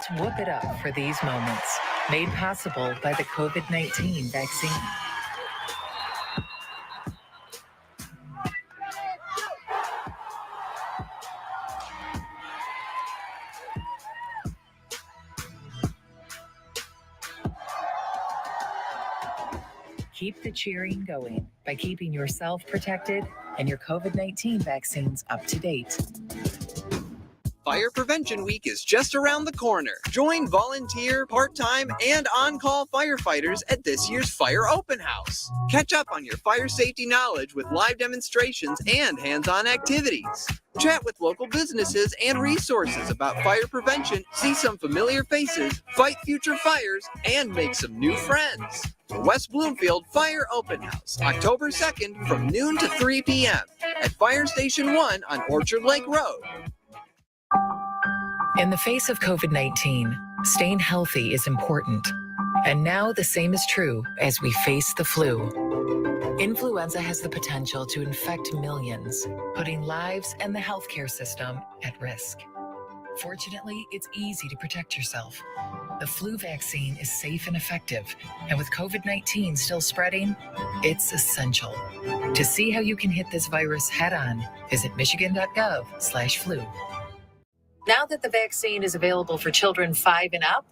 Let's whoop it up for these moments, made possible by the COVID-19 vaccine. Keep the cheering going by keeping yourself protected and your COVID-19 vaccines up to date. Fire Prevention Week is just around the corner. Join volunteer, part-time, and on-call firefighters at this year's Fire Open House. Catch up on your fire safety knowledge with live demonstrations and hands-on activities. Chat with local businesses and resources about fire prevention, see some familiar faces, fight future fires, and make some new friends. The West Bloomfield Fire Open House, October 2nd from noon to 3 p.m. at Fire Station 1 on Orchard Lake Road. In the face of COVID-19, staying healthy is important. And now the same is true as we face the flu. Influenza has the potential to infect millions, putting lives and the healthcare system at risk. Fortunately, it's easy to protect yourself. The flu vaccine is safe and effective, and with COVID-19 still spreading, it's essential. To see how you can hit this virus head-on, visit michigan.gov/flu. Now that the vaccine is available for children 5 and up,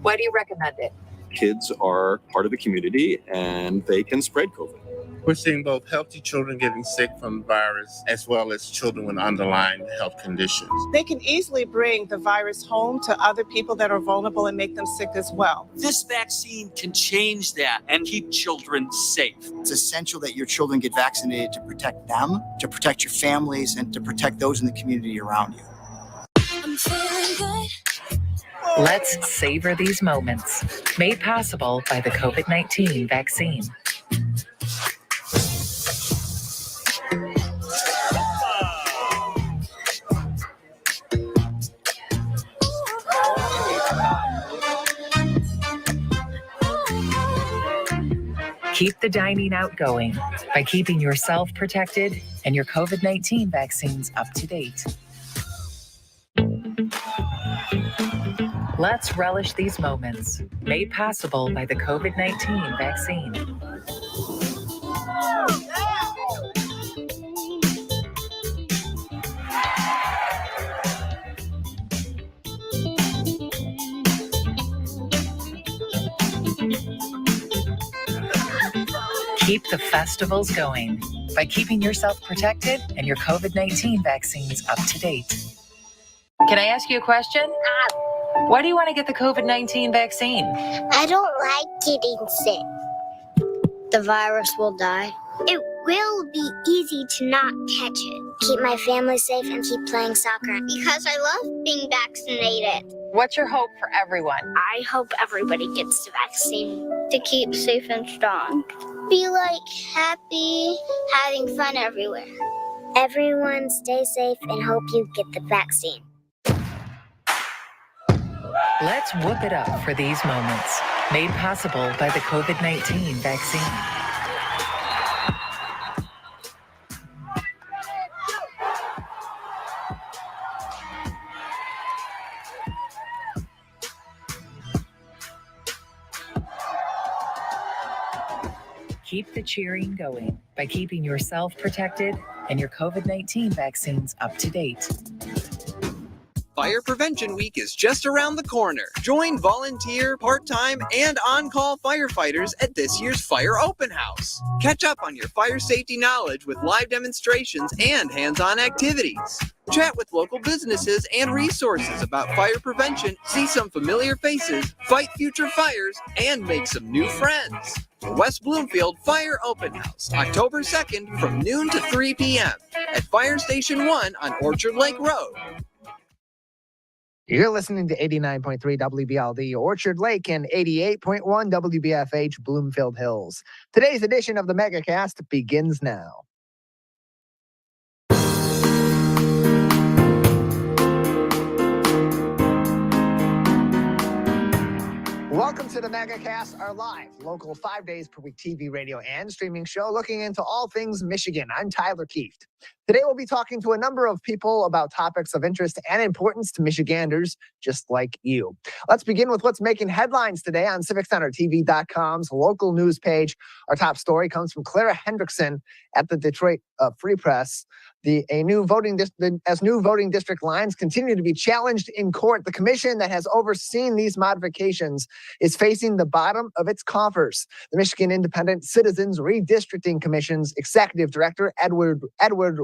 why do you recommend it? Kids are part of the community and they can spread COVID. We're seeing both healthy children getting sick from the virus as well as children with underlying health conditions. They can easily bring the virus home to other people that are vulnerable and make them sick as well. This vaccine can change that and keep children safe. It's essential that your children get vaccinated to protect them, to protect your families, and to protect those in the community around you. Let's savor these moments, made possible by the COVID-19 vaccine. Keep the dining out going by keeping yourself protected and your COVID-19 vaccines up to date. Let's relish these moments, made possible by the COVID-19 vaccine. Keep the festivals going by keeping yourself protected and your COVID-19 vaccines up to date. Can I ask you a question? Why do you want to get the COVID-19 vaccine? I don't like getting sick. The virus will die. It will be easy to not catch it. Keep my family safe and keep playing soccer. Because I love being vaccinated. What's your hope for everyone? I hope everybody gets the vaccine to keep safe and strong. Be happy, having fun everywhere. Everyone stay safe and hope you get the vaccine. Let's whoop it up for these moments, made possible by the COVID-19 vaccine. Keep the cheering going by keeping yourself protected and your COVID-19 vaccines up to date. Fire Prevention Week is just around the corner. Join volunteer, part-time, and on-call firefighters at this year's Fire Open House. Catch up on your fire safety knowledge with live demonstrations and hands-on activities. Chat with local businesses and resources about fire prevention, see some familiar faces, fight future fires, and make some new friends. The West Bloomfield Fire Open House, October 2nd from noon to 3 p.m. at Fire Station 1 on Orchard Lake Road. You're listening to 89.3 WBLD Orchard Lake and 88.1 WBFH Bloomfield Hills. Today's edition of the Megacast begins now. Welcome to the Megacast, our live, local 5 days per week TV, radio, and streaming show looking into all things Michigan. I'm Tyler Kieft. Today, we'll be talking to a number of people about topics of interest and importance to Michiganders just like you. Let's begin with what's making headlines today on CivicCenterTV.com's local news page. Our top story comes from Clara Hendrickson at the Detroit Free Press. As new voting district lines continue to be challenged in court, the commission that has overseen these modifications is facing the bottom of its coffers. The Michigan Independent Citizens Redistricting Commission's executive director, Edward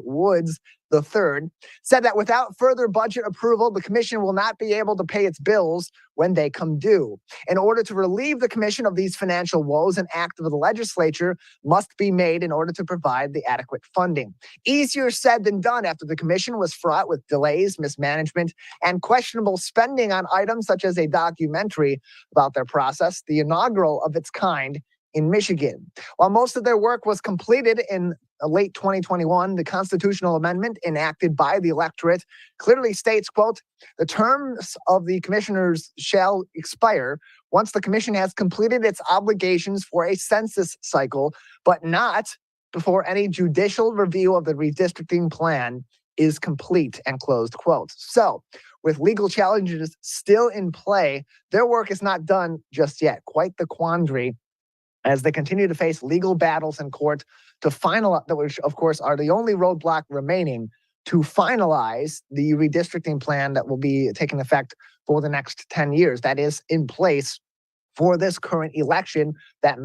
Woods III, said that without further budget approval, the commission will not be able to pay its bills when they come due. In order to relieve the commission of these financial woes, an act of the legislature must be made in order to provide the adequate funding. Easier said than done after the commission was fraught with delays, mismanagement, and questionable spending on items such as a documentary about their process, the inaugural of its kind in Michigan. While most of their work was completed in late 2021, the constitutional amendment enacted by the electorate clearly states, quote, the terms of the commissioners shall expire once the commission has completed its obligations for a census cycle, but not before any judicial review of the redistricting plan is complete, and closed quote. So, with legal challenges still in play, their work is not done just yet. Quite the quandary as they continue to face legal battles in court to finalize, which of course are the only roadblock remaining to finalize the redistricting plan that will be taking effect for the next 10 years. That is in place for this current election that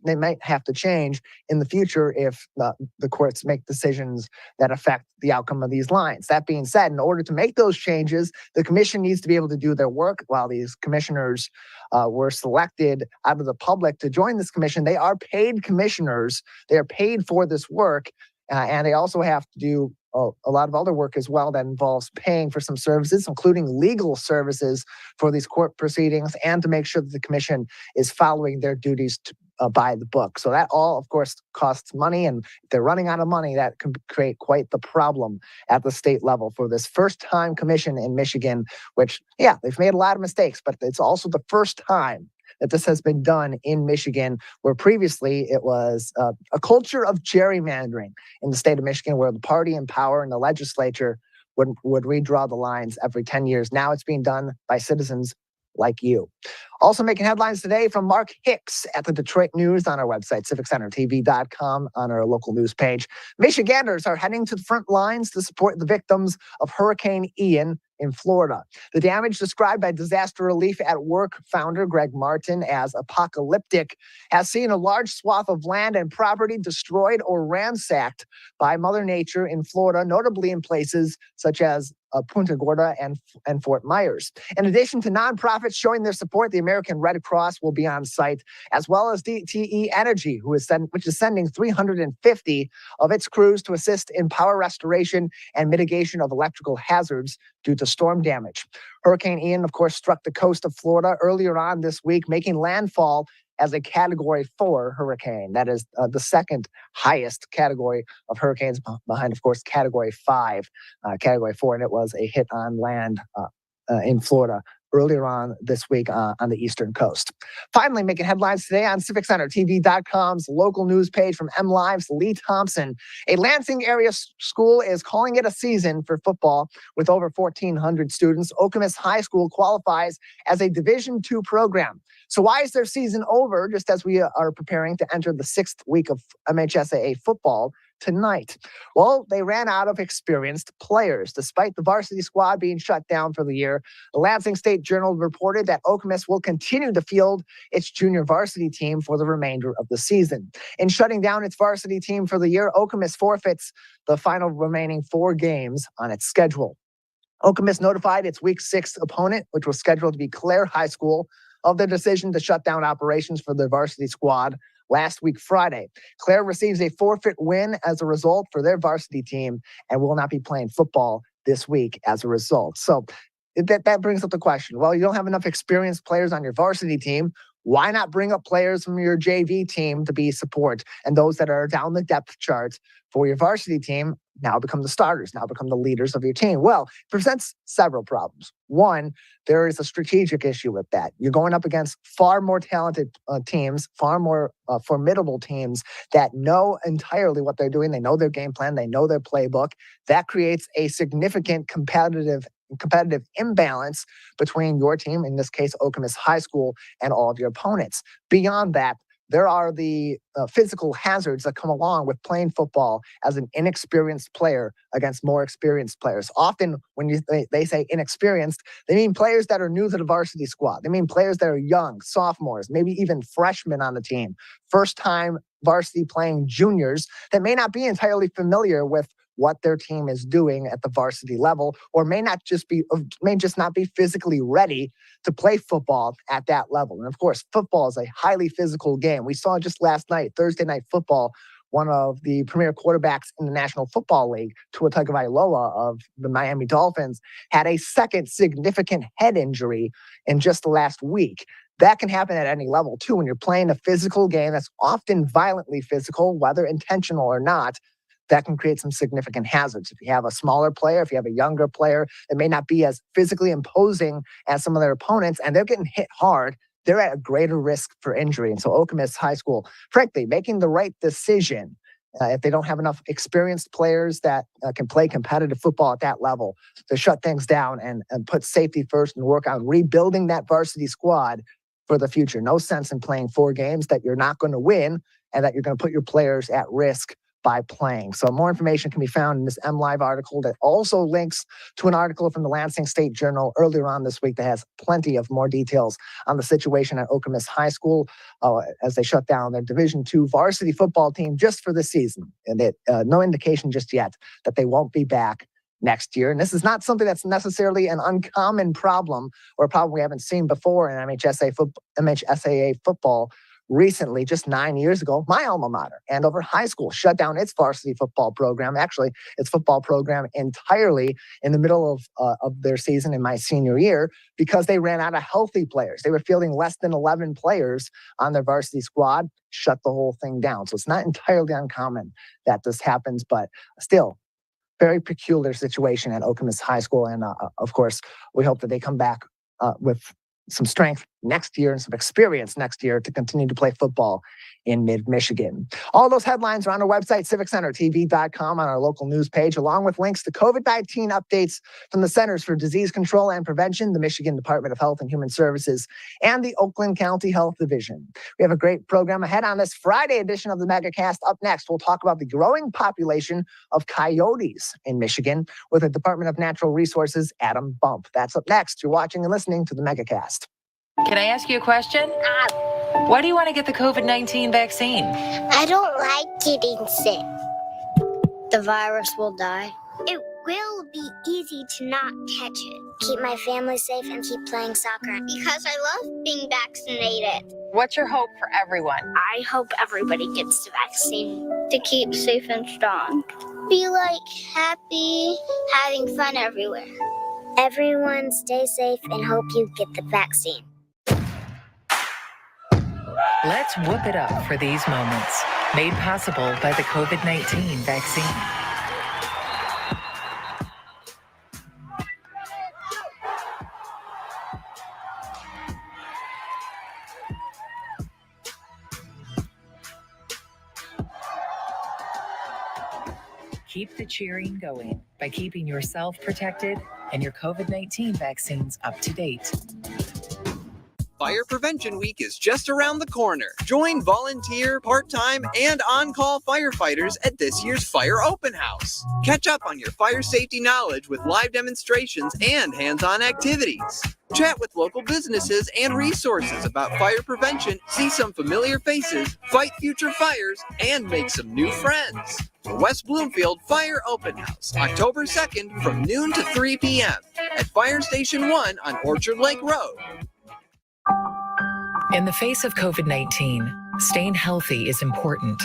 they might have to change in the future if the courts make decisions that affect the outcome of these lines. That being said, in order to make those changes, the commission needs to be able to do their work. While these commissioners were selected out of the public to join this commission, they are paid commissioners. They are paid for this work, and they also have to do a lot of other work as well that involves paying for some services, including legal services for these court proceedings, and to make sure that the commission is following their duties by the book. So that all, of course, costs money, and if they're running out of money, that can create quite the problem at the state level for this first-time commission in Michigan, which, yeah, they've made a lot of mistakes, but it's also the first time that this has been done in Michigan, where previously it was a culture of gerrymandering in the state of Michigan, where the party in power in the legislature would redraw the lines every 10 years. Now it's being done by citizens like you. Also making headlines today from Mark Hicks at the Detroit News on our website, CivicCenterTV.com, on our local news page. Michiganders are heading to the front lines to support the victims of Hurricane Ian in Florida. The damage described by Disaster Relief at Work founder Greg Martin as apocalyptic has seen a large swath of land and property destroyed or ransacked by Mother Nature in Florida, notably in places such as Punta Gorda and Fort Myers. In addition to nonprofits showing their support, the American Red Cross will be on site, as well as DTE Energy, which is sending 350 of its crews to assist in power restoration and mitigation of electrical hazards due to storm damage. Hurricane Ian, of course, struck the coast of Florida earlier on this week, making landfall as a Category 4 hurricane. That is the second highest category of hurricanes behind, of course, Category 5, Category 4, and it was a hit on land in Florida earlier on this week on the eastern coast. Finally, making headlines today on CivicCenterTV.com's local news page from MLive's Lee Thompson. A Lansing area school is calling it a season for football with over 1,400 students. Okemos High School qualifies as a Division II program. So why is their season over just as we are preparing to enter the 6th week of MHSAA football tonight? Well, they ran out of experienced players. Despite the varsity squad being shut down for the year, the Lansing State Journal reported that Okemos will continue to field its junior varsity team for the remainder of the season. In shutting down its varsity team for the year, Okemos forfeits the final remaining 4 games on its schedule. Okemos notified its Week 6 opponent, which was scheduled to be Clare High School, of their decision to shut down operations for their varsity squad last week, Friday. Clare receives a forfeit win as a result for their varsity team and will not be playing football this week as a result. So that brings up the question. Well, you don't have enough experienced players on your varsity team. Why not bring up players from your JV team to be support, and those that are down the depth chart for your varsity team now become the starters, now become the leaders of your team? Well, it presents several problems. One, there is a strategic issue with that. You're going up against far more talented teams, far more formidable teams that know entirely what they're doing. They know their game plan. They know their playbook. That creates a significant competitive imbalance between your team, in this case, Oakland High School, and all of your opponents. Beyond that, there are the physical hazards that come along with playing football as an inexperienced player against more experienced players. Often when they say inexperienced, they mean players that are new to the varsity squad. They mean players that are young, sophomores, maybe even freshmen on the team, first-time varsity playing juniors that may not be entirely familiar with what their team is doing at the varsity level, or may just not be physically ready to play football at that level. And of course, football is a highly physical game. We saw just last night, Thursday Night Football, one of the premier quarterbacks in the National Football League, Tua Tagovailoa of the Miami Dolphins, had a second significant head injury in just the last week. That can happen at any level too. When you're playing a physical game that's often violently physical, whether intentional or not, that can create some significant hazards. If you have a smaller player, if you have a younger player that may not be as physically imposing as some of their opponents, and they're getting hit hard, they're at a greater risk for injury. And so Oakland High School, frankly, making the right decision, if they don't have enough experienced players that can play competitive football at that level, to shut things down and put safety first and work on rebuilding that varsity squad for the future. No sense in playing 4 games that you're not going to win and that you're going to put your players at risk by playing. So more information can be found in this MLive article that also links to an article from the Lansing State Journal earlier on this week that has plenty of more details on the situation at Oakland High School as they shut down their Division II varsity football team just for this season. And no indication just yet that they won't be back next year. And this is not something that's necessarily an uncommon problem or a problem we haven't seen before in MHSAA football. Recently, just 9 years ago, my alma mater, Andover High School, shut down its varsity football program, actually its football program entirely in the middle of their season in my senior year because they ran out of healthy players. They were fielding less than 11 players on their varsity squad, shut the whole thing down. So it's not entirely uncommon that this happens, but still, very peculiar situation at Oakland High School. And of course, we hope that they come back with some strength next year and some experience next year to continue to play football in mid-Michigan. All those headlines are on our website, civiccentertv.com, on our local news page, along with links to COVID-19 updates from the Centers for Disease Control and Prevention, the Michigan Department of Health and Human Services, and the Oakland County Health Division. We have a great program ahead on this Friday edition of the Megacast. Up next, we'll talk about the growing population of coyotes in Michigan with the Department of Natural Resources, Adam Bump. That's up next. You're watching and listening to the Megacast. Can I ask you a question? Why do you want to get the COVID-19 vaccine? I don't like getting sick. The virus will die. It will be easy to not catch it. Keep my family safe and keep playing soccer because I love being vaccinated. What's your hope for everyone? I hope everybody gets the vaccine to keep safe and strong. Be happy, having fun everywhere. Everyone stay safe and hope you get the vaccine. Let's whoop it up for these moments. Made possible by the COVID-19 vaccine. Keep the cheering going by keeping yourself protected and your COVID-19 vaccines up to date. Fire Prevention Week is just around the corner. Join volunteer, part-time, and on-call firefighters at this year's Fire Open House. Catch up on your fire safety knowledge with live demonstrations and hands-on activities. Chat with local businesses and resources about fire prevention, see some familiar faces, fight future fires, and make some new friends. The West Bloomfield Fire Open House, October 2nd from noon to 3 p.m. at Fire Station 1 on Orchard Lake Road. In the face of COVID-19, staying healthy is important.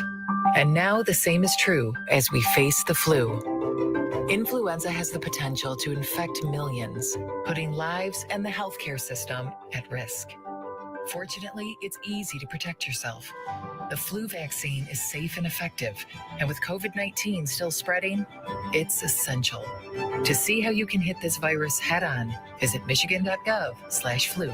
And now the same is true as we face the flu. Influenza has the potential to infect millions, putting lives and the healthcare system at risk. Fortunately, it's easy to protect yourself. The flu vaccine is safe and effective, and with COVID-19 still spreading, it's essential. To see how you can hit this virus head on, visit michigan.gov/flu.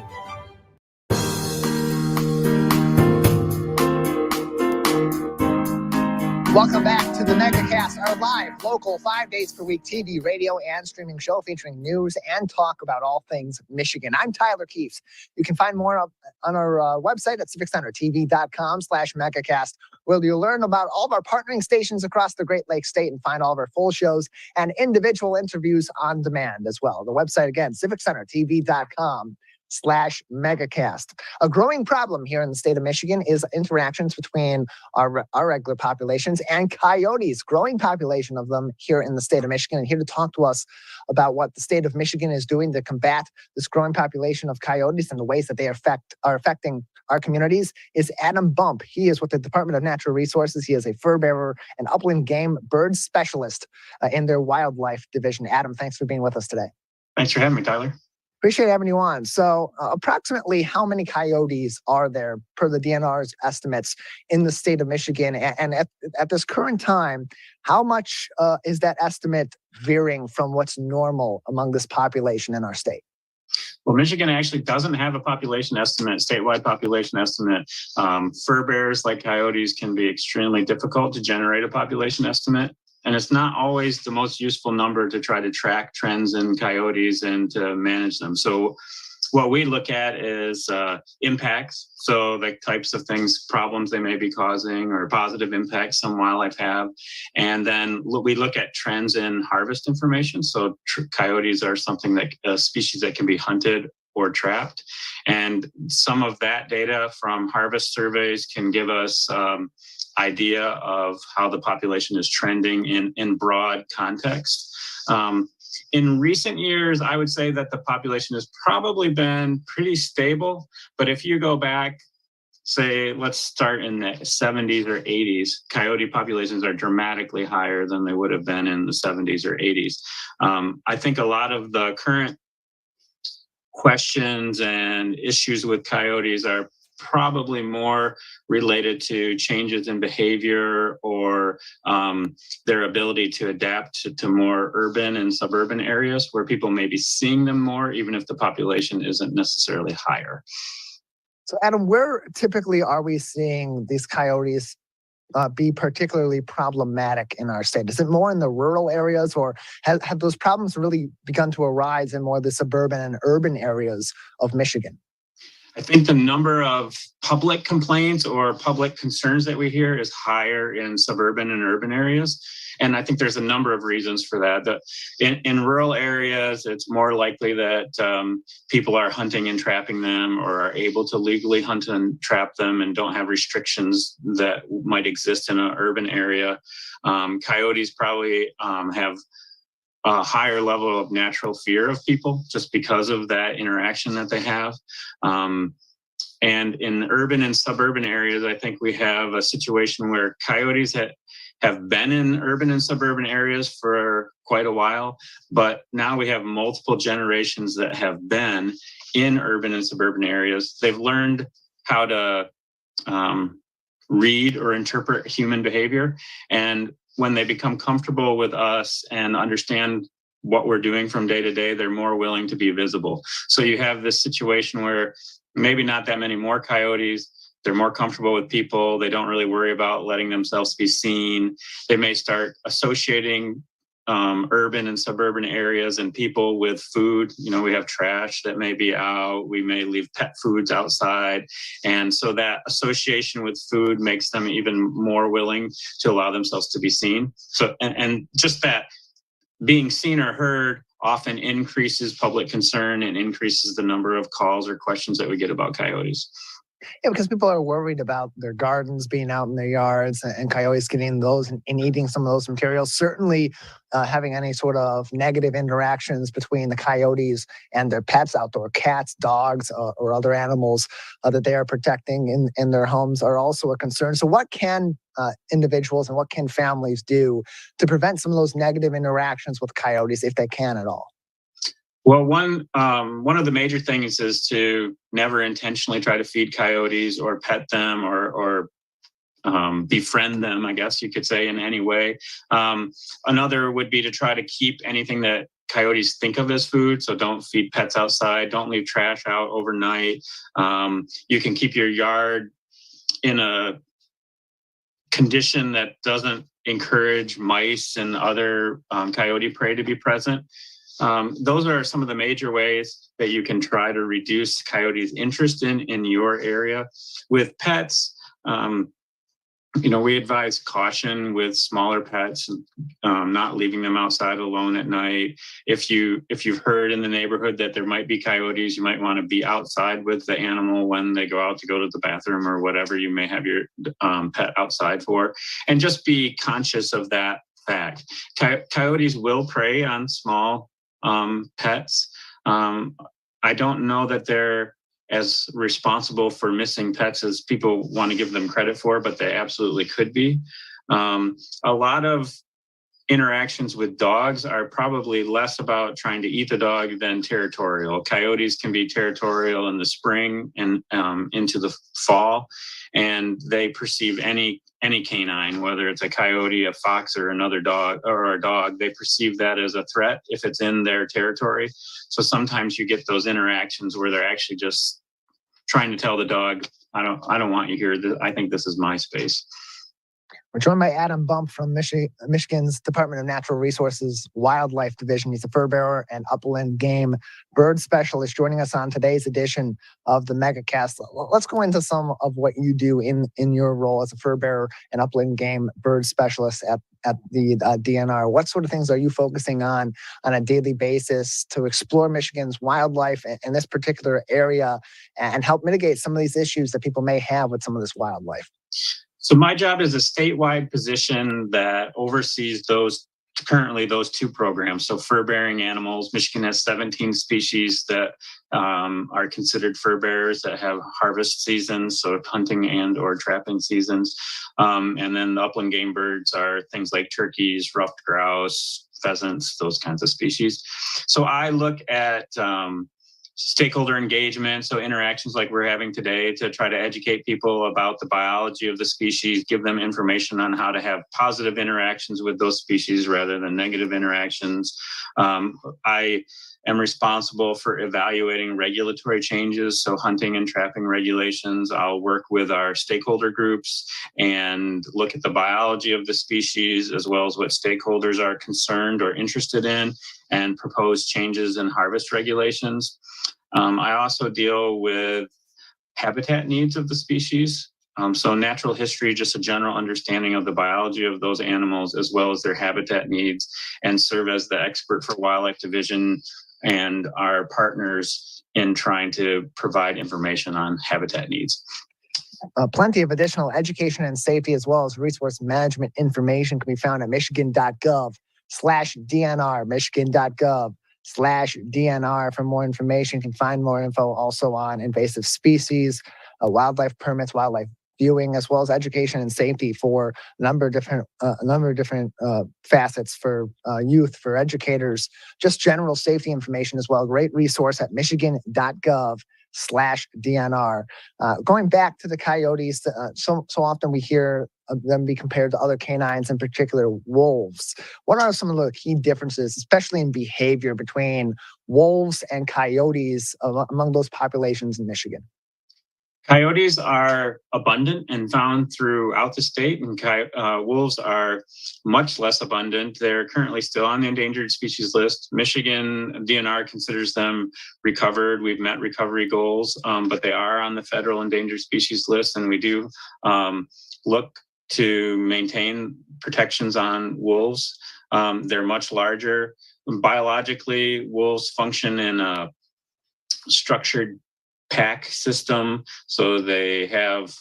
Welcome back to the Megacast, our live, local, 5 days per week TV, radio, and streaming show featuring news and talk about all things Michigan. I'm Tyler Keefe. You can find more on our website at civiccentertv.com/Megacast, where you'll learn about all of our partnering stations across the Great Lakes State and find all of our full shows and individual interviews on demand as well. The website again, civiccentertv.com/Megacast. A growing problem here in the state of Michigan is interactions between our regular populations and coyotes, growing population of them here in the state of Michigan. And here to talk to us about what the state of Michigan is doing to combat this growing population of coyotes and the ways that they are affecting our communities is Adam Bump. He is with the Department of Natural Resources. He is a fur bearer and upland game bird specialist in their wildlife division. Adam, thanks for being with us today. Thanks for having me, Tyler. Appreciate having you on. So approximately how many coyotes are there per the DNR's estimates in the state of Michigan? And at this current time, how much is that estimate veering from what's normal among this population in our state? Well, Michigan actually doesn't have a population estimate, statewide population estimate. Fur bears like coyotes can be extremely difficult to generate a population estimate. And it's not always the most useful number to try to track trends in coyotes and to manage them. So what we look at is impacts. So the types of things, problems they may be causing or positive impacts some wildlife have. And then we look at trends in harvest information. So coyotes are something that a species that can be hunted or trapped. And some of that data from harvest surveys can give us idea of how the population is trending in broad context. In recent years, I would say that the population has probably been pretty stable. But if you go back, say, let's start in the 70s or 80s, coyote populations are dramatically higher than they would have been in the 70s or 80s. I think a lot of the current questions and issues with coyotes are probably more related to changes in behavior or their ability to adapt to more urban and suburban areas where people may be seeing them more, even if the population isn't necessarily higher. So, Adam, where typically are we seeing these coyotes be particularly problematic in our state? Is it more in the rural areas, or have those problems really begun to arise in more of the suburban and urban areas of Michigan? I think the number of public complaints or public concerns that we hear is higher in suburban and urban areas. And I think there's a number of reasons for that. In rural areas, it's more likely that people are hunting and trapping them or are able to legally hunt and trap them and don't have restrictions that might exist in an urban area. Coyotes probably have a higher level of natural fear of people just because of that interaction that they have. And in urban and suburban areas, I think we have a situation where coyotes have been in urban and suburban areas for quite a while, but now we have multiple generations that have been in urban and suburban areas. They've learned how to read or interpret human behavior. And when they become comfortable with us and understand what we're doing from day to day, they're more willing to be visible. So you have this situation where maybe not that many more coyotes, they're more comfortable with people. They don't really worry about letting themselves be seen. They may start associating urban and suburban areas and people with food. You know, we have trash that may be out. We may leave pet foods outside. And so that association with food makes them even more willing to allow themselves to be seen. So, and just that being seen or heard often increases public concern and increases the number of calls or questions that we get about coyotes. Yeah, because people are worried about their gardens being out in their yards and coyotes getting those and eating some of those materials. Certainly having any sort of negative interactions between the coyotes and their pets, outdoor cats, dogs, or other animals that they are protecting in their homes are also a concern. So what can individuals and what can families do to prevent some of those negative interactions with coyotes if they can at all? Well, one of the major things is to never intentionally try to feed coyotes or pet them or befriend them, I guess you could say, in any way. Another would be to try to keep anything that coyotes think of as food. So don't feed pets outside. Don't leave trash out overnight. You can keep your yard in a condition that doesn't encourage mice and other coyote prey to be present. Those are some of the major ways that you can try to reduce coyotes' interest in your area. With pets, we advise caution with smaller pets, not leaving them outside alone at night. If you've heard in the neighborhood that there might be coyotes, you might want to be outside with the animal when they go out to go to the bathroom or whatever you may have your pet outside for, and just be conscious of that fact. Coyotes will prey on small pets. I don't know that they're as responsible for missing pets as people want to give them credit for, but they absolutely could be. A lot of interactions with dogs are probably less about trying to eat the dog than territorial. Coyotes can be territorial in the spring and into the fall, and they perceive any canine, whether it's a coyote, a fox, or another dog or a dog, they perceive that as a threat if it's in their territory. So sometimes you get those interactions where they're actually just trying to tell the dog, I don't want you here. I think this is my space. We're joined by Adam Bump from Michigan's Department of Natural Resources Wildlife Division. He's a fur bearer and upland game bird specialist, joining us on today's edition of the Megacast. Let's go into some of what you do in your role as a fur bearer and upland game bird specialist at the DNR. What sort of things are you focusing on a daily basis to explore Michigan's wildlife in this particular area and help mitigate some of these issues that people may have with some of this wildlife? So my job is a statewide position that oversees currently those two programs. So fur-bearing animals, Michigan has 17 species that are considered fur bearers that have harvest seasons, so hunting and or trapping seasons. And then the upland game birds are things like turkeys, ruffed grouse, pheasants, those kinds of species. So I look at stakeholder engagement, so interactions like we're having today, to try to educate people about the biology of the species, give them information on how to have positive interactions with those species rather than negative interactions. I am responsible for evaluating regulatory changes, so hunting and trapping regulations. I'll work with our stakeholder groups and look at the biology of the species as well as what stakeholders are concerned or interested in and propose changes in harvest regulations. I also deal with habitat needs of the species. So natural history, just a general understanding of the biology of those animals as well as their habitat needs, and serve as the expert for Wildlife Division and our partners in trying to provide information on habitat needs. Plenty of additional education and safety as well as resource management information can be found at michigan.gov/DNR, michigan.gov/DNR. For more information, you can find more info also on invasive species, wildlife permits, wildlife viewing, as well as education and safety for a number of different facets for youth, for educators, just general safety information as well. Great resource at michigan.gov/DNR. Going back to the coyotes, so often we hear of them be compared to other canines, in particular wolves. What are some of the key differences, especially in behavior, between wolves and coyotes among those populations in Michigan? Coyotes are abundant and found throughout the state, and wolves are much less abundant. They're currently still on the endangered species list. Michigan DNR considers them recovered. We've met recovery goals, but they are on the federal endangered species list, and we do look to maintain protections on wolves. They're much larger. Biologically, wolves function in a structured pack system, so they have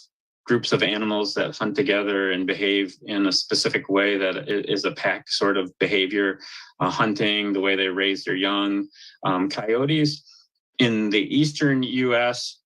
groups of animals that hunt together and behave in a specific way that is a pack sort of behavior, hunting, the way they raise their young. Coyotes in the eastern U.S.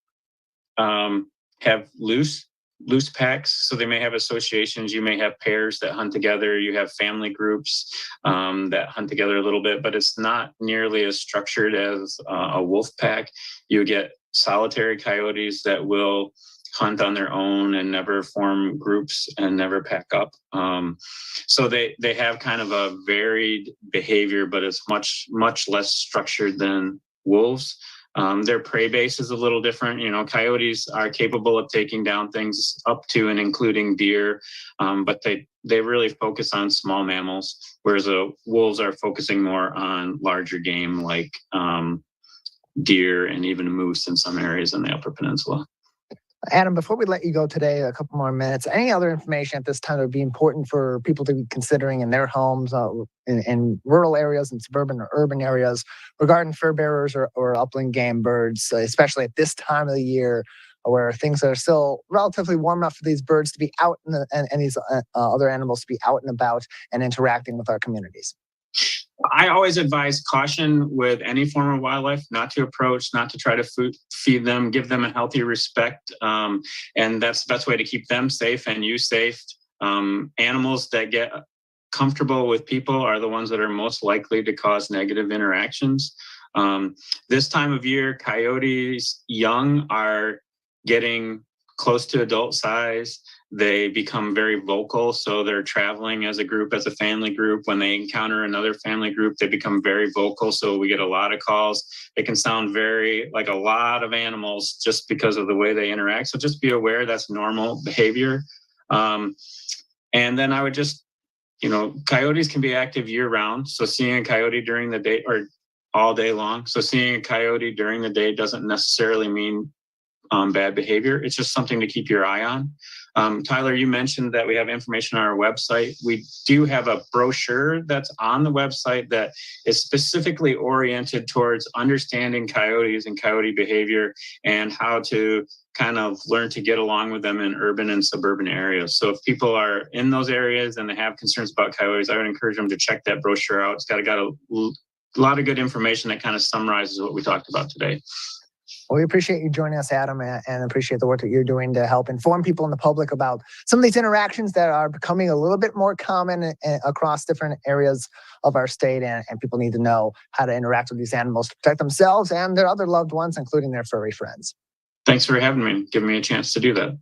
Have loose loose packs, so they may have associations. You may have pairs that hunt together. You have family groups that hunt together a little bit, but it's not nearly as structured as a wolf pack. You get solitary coyotes that will hunt on their own and never form groups and never pack up. So they have kind of a varied behavior, but it's much less structured than wolves. Their prey base is a little different. Coyotes are capable of taking down things up to and including deer, but they really focus on small mammals, whereas wolves are focusing more on larger game like deer and even moose in some areas in the Upper Peninsula. Adam, before we let you go today, a couple more minutes, any other information at this time that would be important for people to be considering in their homes, in rural areas and suburban or urban areas regarding fur bearers or upland game birds, especially at this time of the year where things are still relatively warm enough for these birds to be out and these other animals to be out and about and interacting with our communities? I always advise caution with any form of wildlife, not to approach, not to try to feed them, give them a healthy respect. And that's the best way to keep them safe and you safe. Animals that get comfortable with people are the ones that are most likely to cause negative interactions. This time of year, coyotes young are getting close to adult size. They become very vocal, so they're traveling as a group, as a family group. When they encounter another family group, they become very vocal, so we get a lot of calls. It can sound very like a lot of animals just because of the way they interact, so just be aware that's normal behavior. And then I would just, coyotes can be active year-round, so seeing a coyote during the day or all day long. So seeing a coyote during the day doesn't necessarily mean bad behavior. It's just something to keep your eye on. Tyler, you mentioned that we have information on our website. We do have a brochure that's on the website that is specifically oriented towards understanding coyotes and coyote behavior and how to kind of learn to get along with them in urban and suburban areas. So if people are in those areas and they have concerns about coyotes, I would encourage them to check that brochure out. It's got a lot of good information that kind of summarizes what we talked about today. Well, we appreciate you joining us, Adam, and appreciate the work that you're doing to help inform people in the public about some of these interactions that are becoming a little bit more common across different areas of our state, and people need to know how to interact with these animals to protect themselves and their other loved ones, including their furry friends. Thanks for having me, giving me a chance to do that.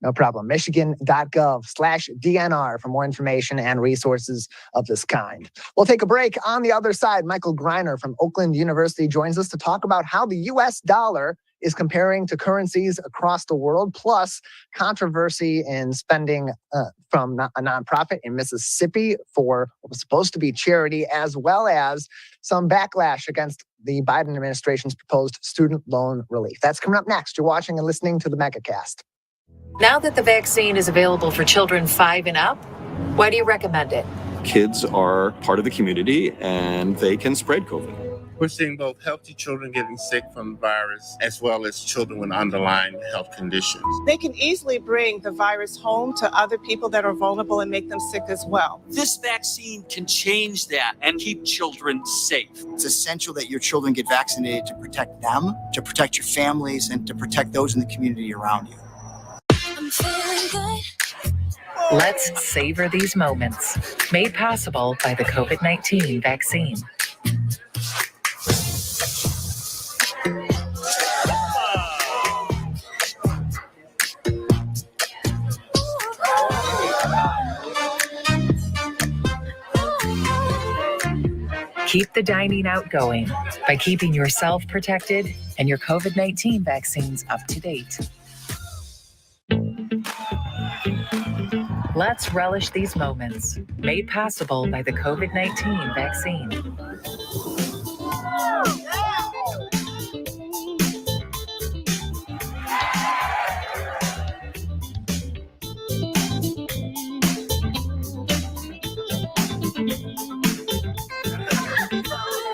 No problem. Michigan.gov/DNR for more information and resources of this kind. We'll take a break. On the other side, Michael Greiner from Oakland University joins us to talk about how the U.S. dollar is comparing to currencies across the world, plus controversy in spending from a nonprofit in Mississippi for what was supposed to be charity, as well as some backlash against the Biden administration's proposed student loan relief. That's coming up next. You're watching and listening to the Megacast. Now that the vaccine is available for children 5 and up, why do you recommend it? Kids are part of the community and they can spread COVID. We're seeing both healthy children getting sick from the virus as well as children with underlying health conditions. They can easily bring the virus home to other people that are vulnerable and make them sick as well. This vaccine can change that and keep children safe. It's essential that your children get vaccinated to protect them, to protect your families, and to protect those in the community around you. Let's savor these moments. Made possible by the COVID-19 vaccine. Keep the dining out going by keeping yourself protected and your COVID-19 vaccines up to date. Let's relish these moments, made possible by the COVID-19 vaccine.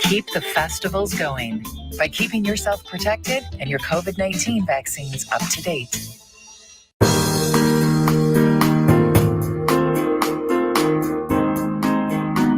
Keep the festivals going by keeping yourself protected and your COVID-19 vaccines up to date.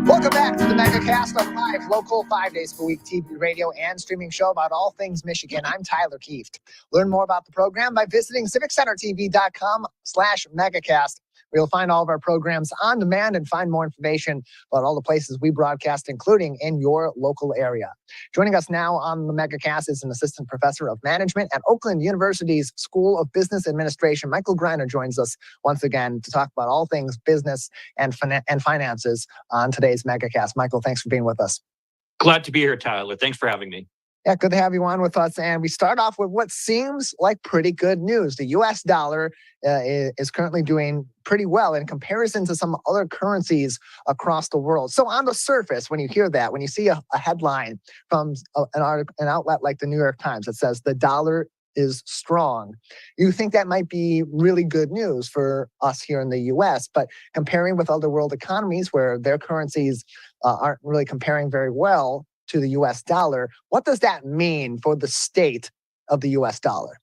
Welcome back to the Megacast on live, local, 5 days per week TV, radio, and streaming show about all things Michigan. I'm Tyler Kieft. Learn more about the program by visiting civiccentertv.com/megacast. where you'll find all of our programs on demand and find more information about all the places we broadcast, including in your local area. Joining us now on the Megacast is an assistant professor of management at Oakland University's School of Business Administration. Michael Greiner joins us once again to talk about all things business and finances on today's Megacast. Michael, thanks for being with us. Glad to be here, Tyler. Thanks for having me. Yeah, good to have you on with us. And we start off with what seems like pretty good news. The U.S. dollar is currently doing pretty well in comparison to some other currencies across the world. So on the surface, when you hear that, when you see a headline from an outlet like the New York Times that says the dollar is strong, you think that might be really good news for us here in the U.S. But comparing with other world economies where their currencies aren't really comparing very well to the U.S. dollar, what does that mean for the state of the U.S. dollar?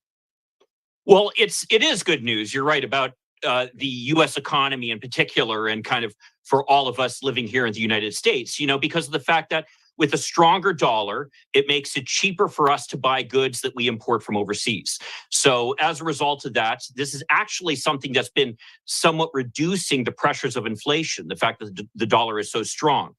Well, it is good news. You're right about the U.S. economy in particular, and kind of for all of us living here in the United States, because of the fact that with a stronger dollar, it makes it cheaper for us to buy goods that we import from overseas. So as a result of that, this is actually something that's been somewhat reducing the pressures of inflation, the fact that the dollar is so strong.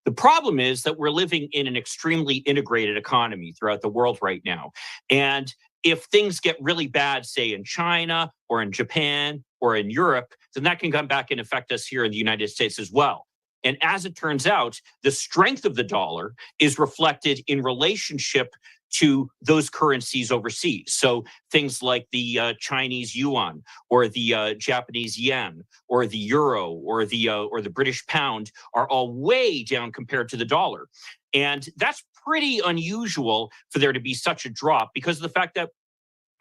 The problem is that we're living in an extremely integrated economy throughout the world right now. And if things get really bad, say in China or in Japan or in Europe, then that can come back and affect us here in the United States as well. And as it turns out, the strength of the dollar is reflected in relationship to those currencies overseas. So things like the Chinese yuan, or the Japanese yen, or the euro, or the British pound are all way down compared to the dollar. And that's pretty unusual for there to be such a drop, because of the fact that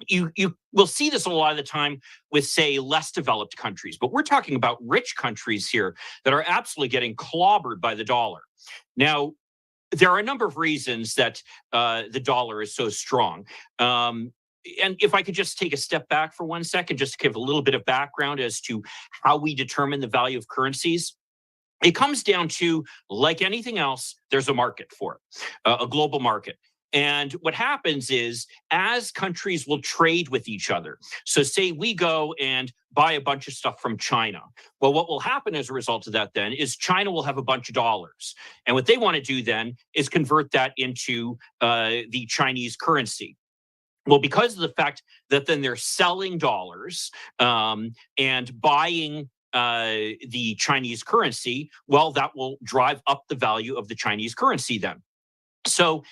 you will see this a lot of the time with, say, less developed countries. But we're talking about rich countries here that are absolutely getting clobbered by the dollar. Now, there are a number of reasons that the dollar is so strong. And if I could just take a step back for 1 second, just to give a little bit of background as to how we determine the value of currencies. It comes down to, like anything else, there's a market for it, a global market. And what happens is, as countries will trade with each other, so say we go and buy a bunch of stuff from China. Well, what will happen as a result of that then is China will have a bunch of dollars. And what they want to do then is convert that into the Chinese currency. Well, because of the fact that then they're selling dollars and buying the Chinese currency, well, that will drive up the value of the Chinese currency then. So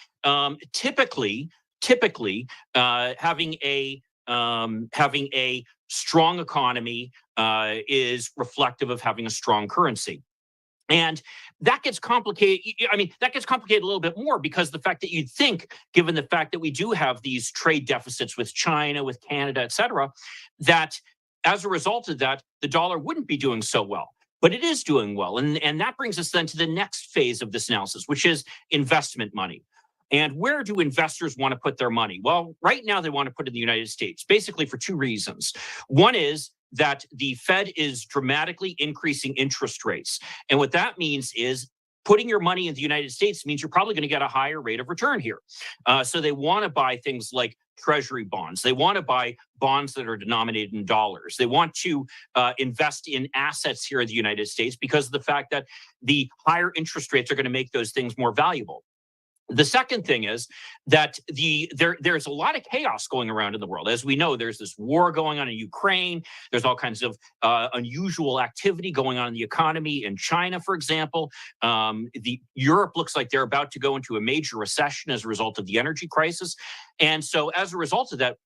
typically, having a strong economy is reflective of having a strong currency. And that gets complicated. That gets complicated a little bit more, because the fact that you'd think, given the fact that we do have these trade deficits with China, with Canada, et cetera, that as a result of that, the dollar wouldn't be doing so well. But it is doing well. And that brings us then to the next phase of this analysis, which is investment money. And where do investors want to put their money? Well, right now they want to put it in the United States, basically for two reasons. One is that the Fed is dramatically increasing interest rates. And what that means is putting your money in the United States means you're probably going to get a higher rate of return here. So they want to buy things like treasury bonds. They want to buy bonds that are denominated in dollars. They want to invest in assets here in the United States because of the fact that the higher interest rates are going to make those things more valuable. The second thing is that there's a lot of chaos going around in the world. As we know, there's this war going on in Ukraine. There's all kinds of unusual activity going on in the economy in China, for example. Europe looks like they're about to go into a major recession as a result of the energy crisis. And so as a result of that,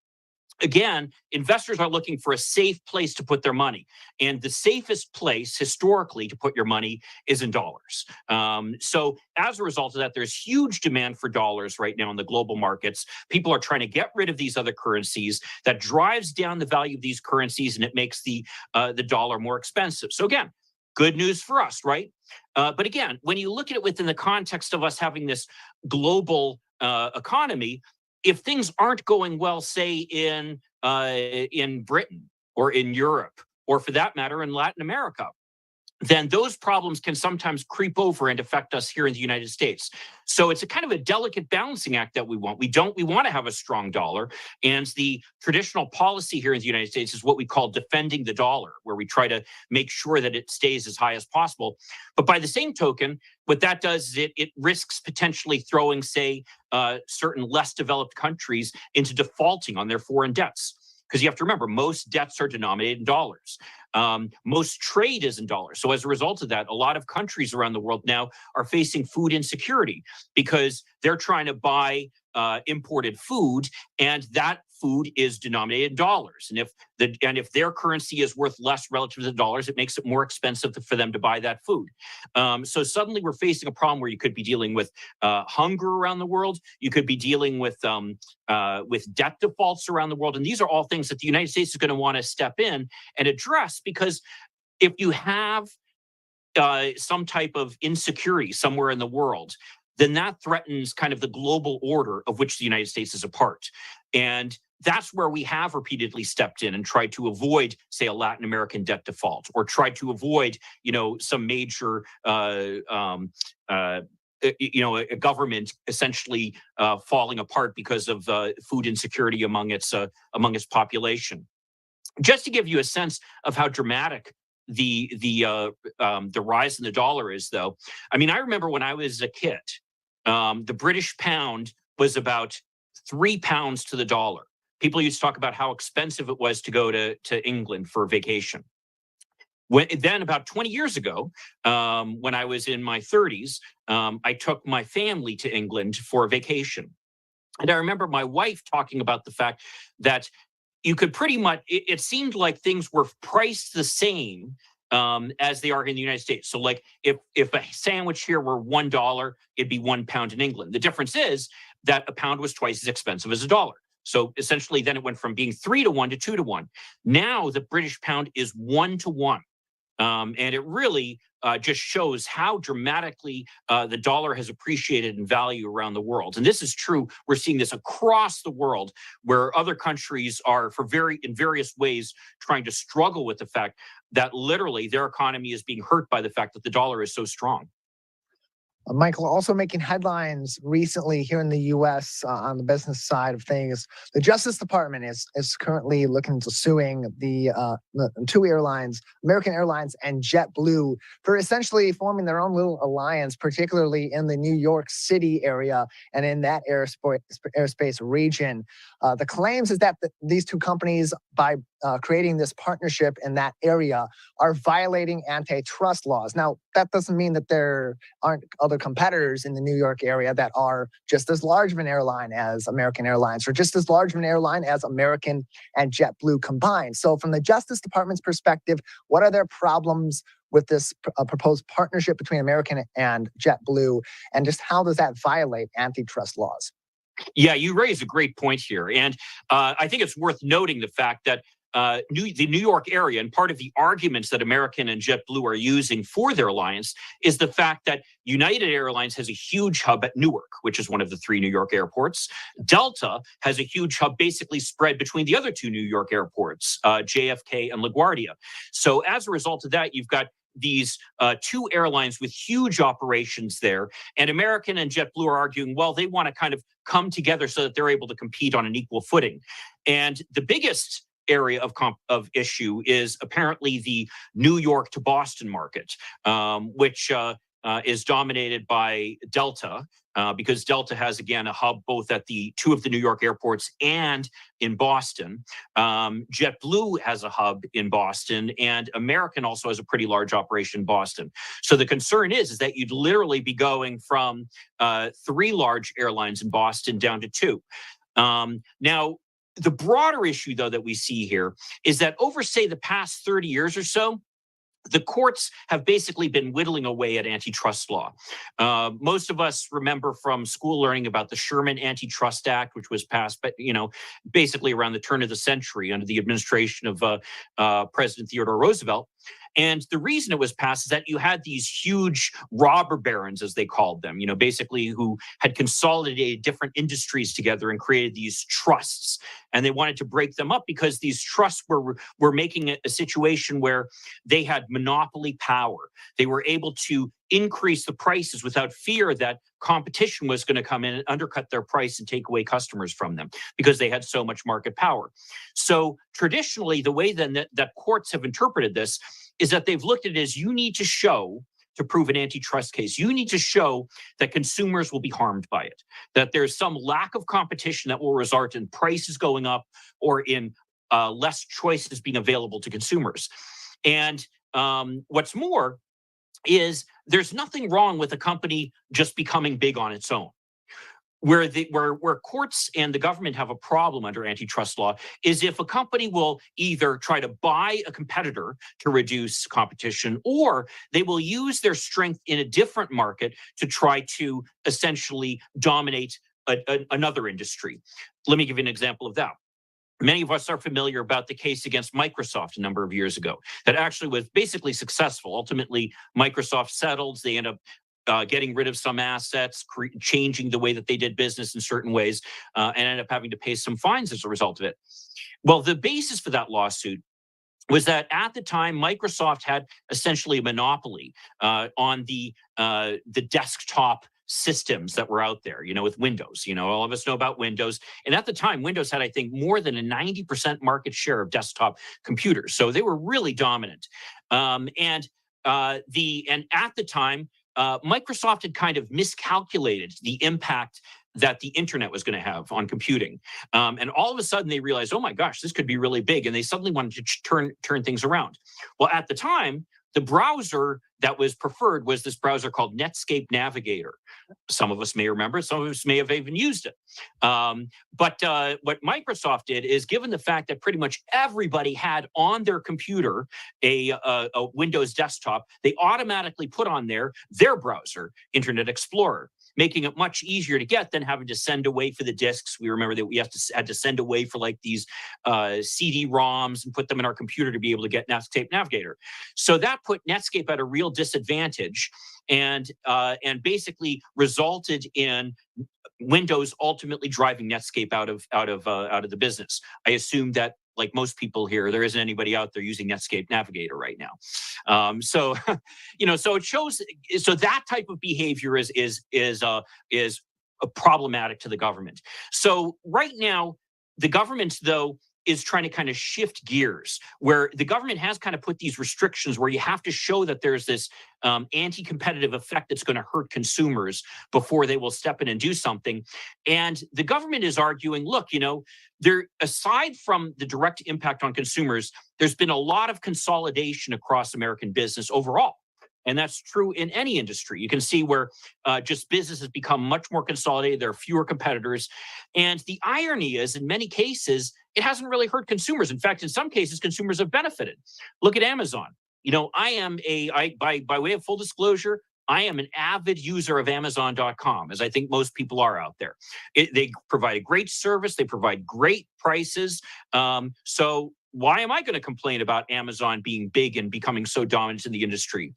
again, investors are looking for a safe place to put their money. And the safest place historically to put your money is in dollars. So as a result of that, there's huge demand for dollars right now in the global markets. People are trying to get rid of these other currencies. That drives down the value of these currencies, and it makes the dollar more expensive. So again, good news for us, right? But again, when you look at it within the context of us having this global economy, if things aren't going well, say in Britain or in Europe, or for that matter, in Latin America, then those problems can sometimes creep over and affect us here in the United States. So it's a kind of a delicate balancing act that we want. We want to have a strong dollar. And the traditional policy here in the United States is what we call defending the dollar, where we try to make sure that it stays as high as possible. But by the same token, what that does is it risks potentially throwing, say, certain less developed countries into defaulting on their foreign debts. Because you have to remember, most debts are denominated in dollars. Most trade is in dollars. So as a result of that, a lot of countries around the world now are facing food insecurity because they're trying to buy imported food, and that food is denominated in dollars. And if their currency is worth less relative to the dollars, it makes it more expensive for them to buy that food. So suddenly we're facing a problem where you could be dealing with hunger around the world. You could be dealing with debt defaults around the world. And these are all things that the United States is going to want to step in and address, because if you have some type of insecurity somewhere in the world, then that threatens kind of the global order of which the United States is a part. And that's where we have repeatedly stepped in and tried to avoid, say, a Latin American debt default, or tried to avoid, some major, a government essentially falling apart because of food insecurity among its population. Just to give you a sense of how dramatic the rise in the dollar is, though, I mean, I remember when I was a kid, the British pound was about £3 to the dollar. People used to talk about how expensive it was to go to England for a vacation. Then about 20 years ago, when I was in my 30s, I took my family to England for a vacation. And I remember my wife talking about the fact that you could pretty much, it seemed like things were priced the same as they are in the United States. So like if a sandwich here were $1, it'd be £1 in England. The difference is that a pound was twice as expensive as a dollar. So essentially then it went from being 3 to 1 to 2 to 1. Now the British pound is 1 to 1. And it really just shows how dramatically the dollar has appreciated in value around the world. And this is true. We're seeing this across the world, where other countries are in various ways trying to struggle with the fact that literally their economy is being hurt by the fact that the dollar is so strong. Michael, also making headlines recently here in the U.S. On the business side of things. The Justice Department is currently looking to suing the two airlines, American Airlines and JetBlue, for essentially forming their own little alliance, particularly in the New York City area and in that airspace region. The claims is that these two companies, by creating this partnership in that area, are violating antitrust laws. Now, that doesn't mean that there aren't other competitors in the New York area that are just as large of an airline as American Airlines, or just as large of an airline as American and JetBlue combined. So from the Justice Department's perspective, what are their problems with this proposed partnership between American and JetBlue, and just how does that violate antitrust laws? Yeah, you raise a great point here. And I think it's worth noting the fact that the New York area, and part of the arguments that American and JetBlue are using for their alliance, is the fact that United Airlines has a huge hub at Newark, which is one of the 3 New York airports. Delta has a huge hub basically spread between the other 2 New York airports, JFK and LaGuardia. So as a result of that, you've got these 2 airlines with huge operations there. And American and JetBlue are arguing, well, they want to kind of come together so that they're able to compete on an equal footing. And the biggest area of issue is apparently the New York to Boston market, which is dominated by Delta, because Delta has, again, a hub both at 2 of the New York airports and in Boston. JetBlue has a hub in Boston, and American also has a pretty large operation in Boston. So the concern is that you'd literally be going from 3 large airlines in Boston down to 2. Now, the broader issue, though, that we see here is that over, say, the past 30 years or so, the courts have basically been whittling away at antitrust law. Most of us remember from school learning about the Sherman Antitrust Act, which was passed, but basically around the turn of the century under the administration of President Theodore Roosevelt. And the reason it was passed is that you had these huge robber barons, as they called them, basically who had consolidated different industries together and created these trusts. And they wanted to break them up because these trusts were making it a situation where they had monopoly power. They were able to increase the prices without fear that competition was going to come in and undercut their price and take away customers from them because they had so much market power. So traditionally, the way then that courts have interpreted this is that they've looked at it as you need to show, to prove an antitrust case, you need to show that consumers will be harmed by it, that there's some lack of competition that will result in prices going up or in less choices being available to consumers. And what's more is there's nothing wrong with a company just becoming big on its own. Where courts and the government have a problem under antitrust law is if a company will either try to buy a competitor to reduce competition, or they will use their strength in a different market to try to essentially dominate another industry. Let me give you an example of that. Many of us are familiar about the case against Microsoft a number of years ago that actually was basically successful. Ultimately, Microsoft settled. They end up getting rid of some assets, changing the way that they did business in certain ways, and ended up having to pay some fines as a result of it. Well, the basis for that lawsuit was that at the time, Microsoft had essentially a monopoly on the desktop systems that were out there, with Windows. All of us know about Windows. And at the time, Windows had, I think, more than a 90% market share of desktop computers. So they were really dominant. And at the time, Microsoft had kind of miscalculated the impact that the internet was going to have on computing. And all of a sudden they realized, oh my gosh, this could be really big. And they suddenly wanted to turn things around. Well, at the time, the browser that was preferred was this browser called Netscape Navigator. Some of us may remember, some of us may have even used it. But what Microsoft did is, given the fact that pretty much everybody had on their computer a Windows desktop, they automatically put on there their browser, Internet Explorer, making it much easier to get than having to send away for the disks. We remember that we had to send away for like these CD-ROMs and put them in our computer to be able to get Netscape Navigator. So that put Netscape at a real disadvantage, and basically resulted in Windows ultimately driving Netscape out of the business. I assume that, like most people here, there isn't anybody out there using Netscape Navigator right now. So it shows. So that type of behavior is problematic to the government. So right now, the government, though, is trying to kind of shift gears, where the government has kind of put these restrictions where you have to show that there's this anti-competitive effect that's going to hurt consumers before they will step in and do something. And the government is arguing, look, there, aside from the direct impact on consumers, there's been a lot of consolidation across American business overall. And that's true in any industry. You can see where just business has become much more consolidated. There are fewer competitors. And the irony is, in many cases, it hasn't really hurt consumers. In fact, in some cases, consumers have benefited. Look at Amazon. By way of full disclosure, I am an avid user of Amazon.com, as I think most people are out there. They provide a great service. They provide great prices. So why am I going to complain about Amazon being big and becoming so dominant in the industry?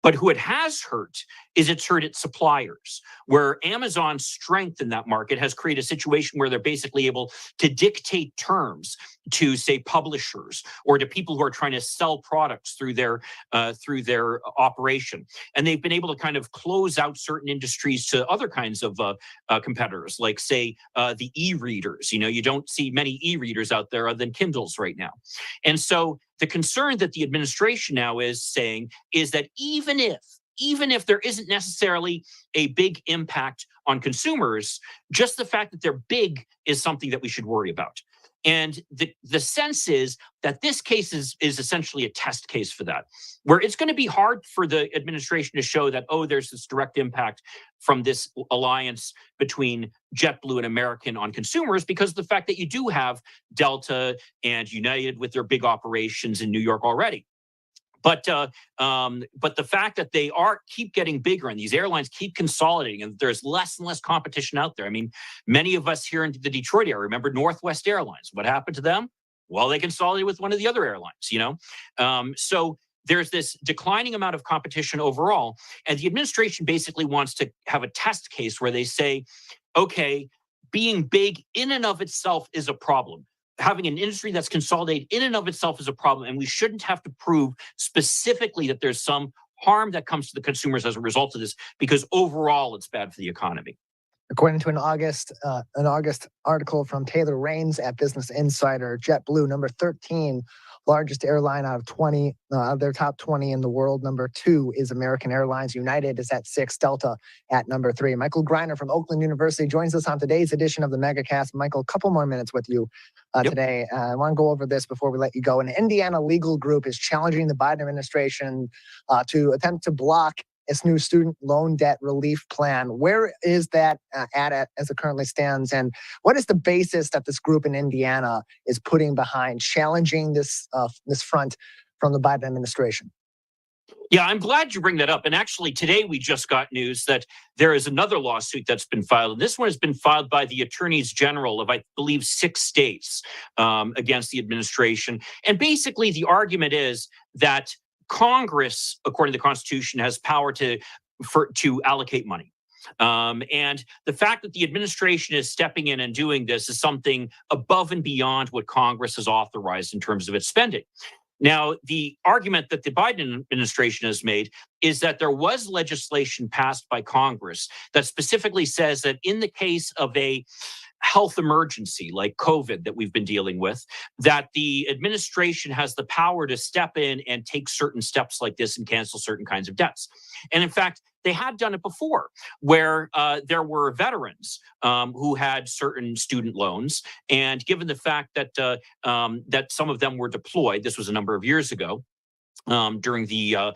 But who it has hurt is it's hurt its suppliers, where Amazon's strength in that market has created a situation where they're basically able to dictate terms to, say, publishers or to people who are trying to sell products through their operation. And they've been able to kind of close out certain industries to other kinds of competitors, like, say, the e-readers. You don't see many e-readers out there other than Kindles right now. And so the concern that the administration now is saying is that even if there isn't necessarily a big impact on consumers, just the fact that they're big is something that we should worry about. And the sense is that this case is essentially a test case for that, where it's going to be hard for the administration to show that, oh, there's this direct impact from this alliance between JetBlue and American on consumers, because of the fact that you do have Delta and United with their big operations in New York already. But the fact that they keep getting bigger and these airlines keep consolidating and there's less and less competition out there. I mean, many of us here in the Detroit area remember Northwest Airlines. What happened to them? Well, they consolidated with one of the other airlines, So there's this declining amount of competition overall. And the administration basically wants to have a test case where they say, okay, being big in and of itself is a problem. Having an industry that's consolidated in and of itself is a problem. And we shouldn't have to prove specifically that there's some harm that comes to the consumers as a result of this, because overall it's bad for the economy. According to an August article from Taylor Raines at Business Insider, JetBlue, number 13, largest airline out of 20, their top 20 in the world. Number 2 is American Airlines. United is at 6, Delta at number 3. Michael Greiner from Oakland University joins us on today's edition of the Megacast. Michael, a couple more minutes with you today. I want to go over this before we let you go. An Indiana legal group is challenging the Biden administration to attempt to block its new student loan debt relief plan. Where is that at as it currently stands? And what is the basis that this group in Indiana is putting behind challenging this front from the Biden administration? Yeah, I'm glad you bring that up. And actually, today we just got news that there is another lawsuit that's been filed. And this one has been filed by the attorneys general of, I believe, 6 states against the administration. And basically, the argument is that Congress, according to the Constitution, has power to allocate money. And the fact that the administration is stepping in and doing this is something above and beyond what Congress has authorized in terms of its spending. Now, the argument that the Biden administration has made is that there was legislation passed by Congress that specifically says that in the case of a health emergency like COVID that we've been dealing with, that the administration has the power to step in and take certain steps like this and cancel certain kinds of debts. And in fact, they had done it before, where there were veterans who had certain student loans, and given the fact that that some of them were deployed, this was a number of years ago, during the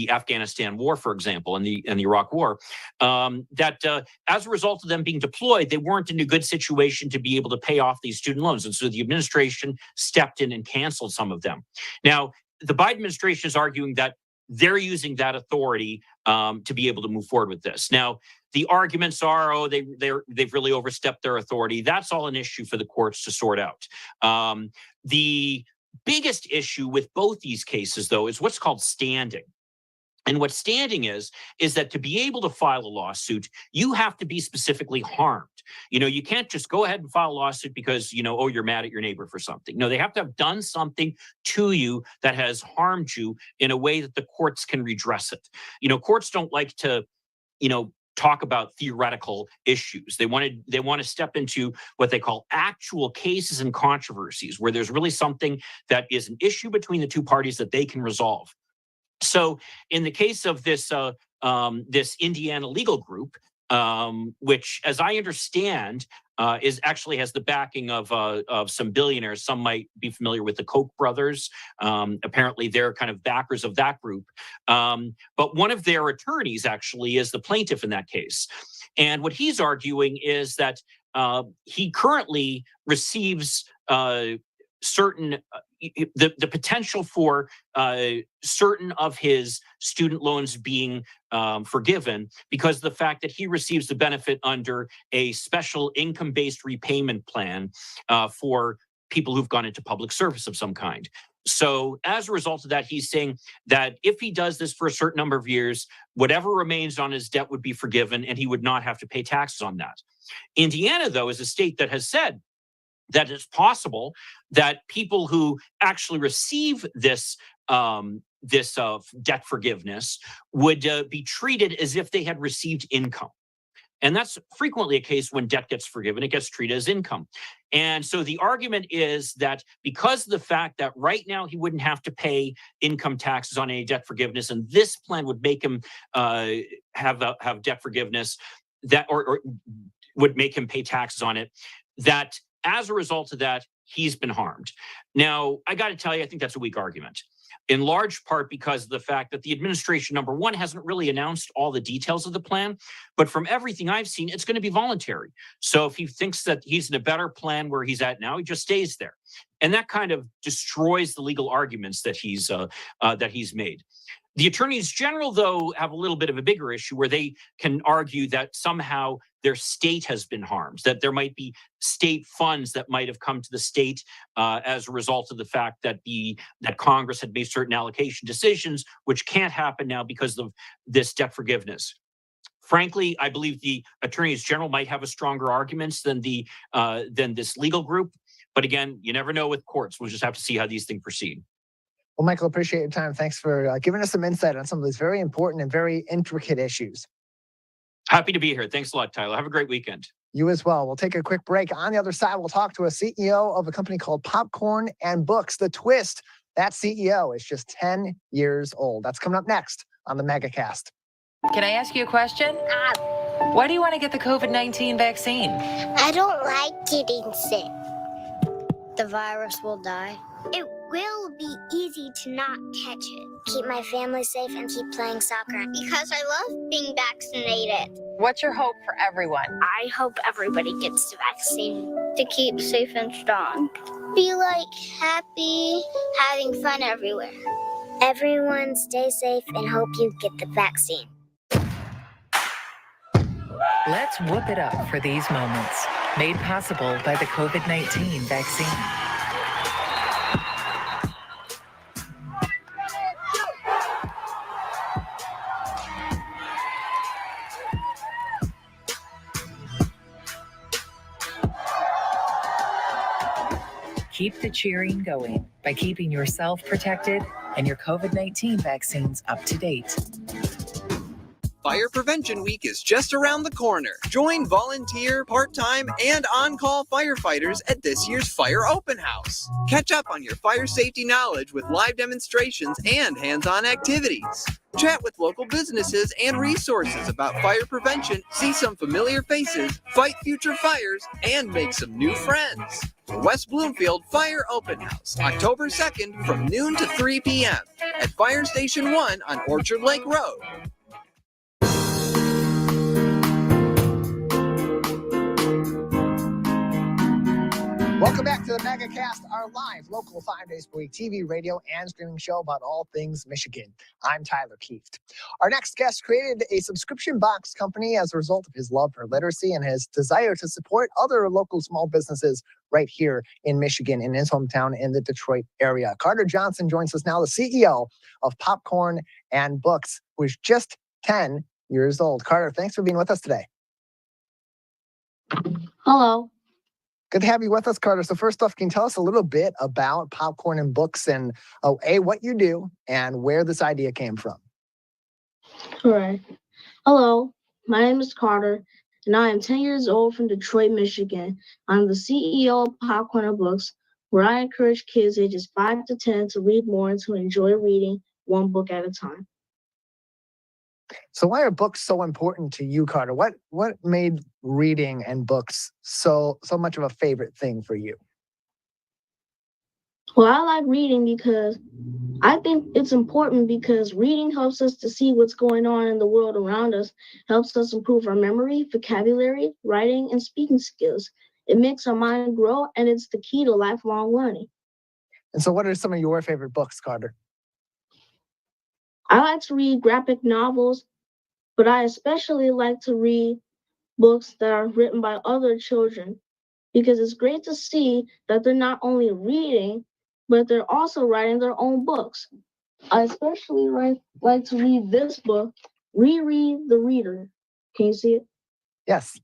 Afghanistan war, for example, and the Iraq war, that as a result of them being deployed, they weren't in a good situation to be able to pay off these student loans. And so the administration stepped in and canceled some of them. Now, the Biden administration is arguing that they're using that authority to be able to move forward with this. Now, the arguments are, they've really overstepped their authority. That's all an issue for the courts to sort out. The biggest issue with both these cases, though, is what's called standing. And what standing is that to be able to file a lawsuit, you have to be specifically harmed. You can't just go ahead and file a lawsuit because, you're mad at your neighbor for something. No, they have to have done something to you that has harmed you in a way that the courts can redress it. Courts don't like to, talk about theoretical issues. They want to step into what they call actual cases and controversies, where there's really something that is an issue between the two parties that they can resolve. So in the case of this this Indiana legal group, which, as I understand, has the backing of some billionaires. Some might be familiar with the Koch brothers. Apparently, they're kind of backers of that group. But one of their attorneys actually is the plaintiff in that case. And what he's arguing is that he currently receives certain the potential for certain of his student loans being forgiven because of the fact that he receives the benefit under a special income-based repayment plan for people who've gone into public service of some kind. So as a result of that, he's saying that if he does this for a certain number of years, whatever remains on his debt would be forgiven and he would not have to pay taxes on that. Indiana, though, is a state that has said that it's possible that people who actually receive this debt forgiveness would be treated as if they had received income. And that's frequently a case when debt gets forgiven, it gets treated as income. And so the argument is that because of the fact that right now he wouldn't have to pay income taxes on any debt forgiveness, and this plan would make him have debt forgiveness that or would make him pay taxes on it, that as a result of that, he's been harmed. Now, I got to tell you, I think that's a weak argument, in large part because of the fact that the administration, number one, hasn't really announced all the details of the plan. But from everything I've seen, it's going to be voluntary. So if he thinks that he's in a better plan where he's at now, he just stays there. And that kind of destroys the legal arguments that he's made. The attorneys general, though, have a little bit of a bigger issue where they can argue that somehow their state has been harmed, that there might be state funds that might have come to the state as a result of the fact that Congress had made certain allocation decisions, which can't happen now because of this debt forgiveness. Frankly, I believe the attorneys general might have a stronger arguments than this legal group. But again, you never know with courts. We'll just have to see how these things proceed. Well, Michael, appreciate your time. Thanks for giving us some insight on some of these very important and very intricate issues. Happy to be here. Thanks a lot, Tyler. Have a great weekend. You as well. We'll take a quick break. On the other side, we'll talk to a CEO of a company called Popcorn and Books. The twist, that CEO is just 10 years old. That's coming up next on the Megacast. Can I ask you a question? Why do you want to get the COVID-19 vaccine? I don't like getting sick. The virus will die. It will be easy to not catch it. Keep my family safe and keep playing soccer because I love being vaccinated. What's your hope for everyone? I hope everybody gets the vaccine to keep safe and strong. Be happy, having fun everywhere. Everyone stay safe and hope you get the vaccine. Let's whoop it up for these moments. Made possible by the COVID-19 vaccine. Keep the cheering going by keeping yourself protected and your COVID-19 vaccines up to date. Fire Prevention Week is just around the corner. Join volunteer, part-time, and on-call firefighters at this year's Fire Open House. Catch up on your fire safety knowledge with live demonstrations and hands-on activities. Chat with local businesses and resources about fire prevention, see some familiar faces, fight future fires, and make some new friends. The West Bloomfield Fire Open House, October 2nd from noon to 3 p.m. at Fire Station 1 on Orchard Lake Road. Welcome back to the Megacast, our live local 5 days per week TV, radio, and streaming show about all things Michigan. I'm Tyler Kieft. Our next guest created a subscription box company as a result of his love for literacy and his desire to support other local small businesses right here in Michigan, in his hometown in the Detroit area. Carter Johnson joins us now, the CEO of Popcorn and Books, who is just 10 years old. Carter, thanks for being with us today. Hello. Good to have you with us, Carter. So first off, can you tell us a little bit about Popcorn and Books and what you do and where this idea came from? All right. Hello, my name is Carter, and I am 10 years old from Detroit, Michigan. I'm the CEO of Popcorn and Books, where I encourage kids ages 5 to 10 to read more and to enjoy reading one book at a time. So why are books so important to you, Carter? What made reading and books so much of a favorite thing for you? Well, I like reading because I think it's important because reading helps us to see what's going on in the world around us, helps us improve our memory, vocabulary, writing, and speaking skills. It makes our mind grow, and it's the key to lifelong learning. And so what are some of your favorite books, Carter? I like to read graphic novels, but I especially like to read books that are written by other children because it's great to see that they're not only reading, but they're also writing their own books. I especially like to read this book, Reread the Reader. Can you see it? Yes.